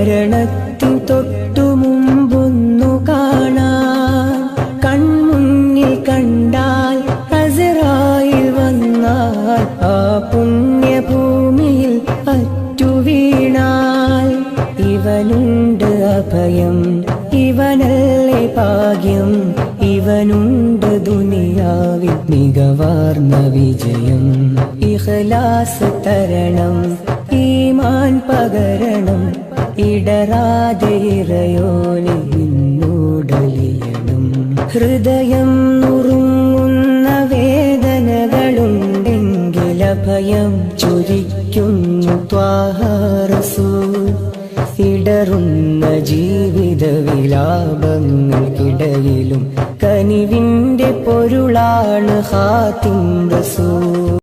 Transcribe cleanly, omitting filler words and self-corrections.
മരണത്തിൻ തൊട്ടു മുമ്പൊന്നു കാണാൻ കൺമുന്നിൽ കണ്ടാൽ അസ്റായിൽ വന്നാൽ ആ പുണ്യഭൂമിയിൽ അറ്റുവീണാൽ ഇവനുണ്ട് അഭയം ഇവനല്ലേ ഭാഗ്യം ഇവനുണ്ട് ദുനിയാവിൽ മികവാർന്ന വിജയം ഇഖ്ലാസ് തരണം ഈമാൻ പകരണം ഇടറാതെ ഇറയോനെ നിന്നോടലിയണം ഹൃദയം നുറുങ്ങുന്ന വേദനകളുണ്ടെങ്കിൽ അഭയം ചൊരിക്കുന്നു ത്വാഹ റസൂൽ ഇടറുന്ന ജീവിത വിലാപങ്ങൾക്കിടയിലും കനിവിന്റെ പൊരുളാണ് ഖാതിം റസൂൽ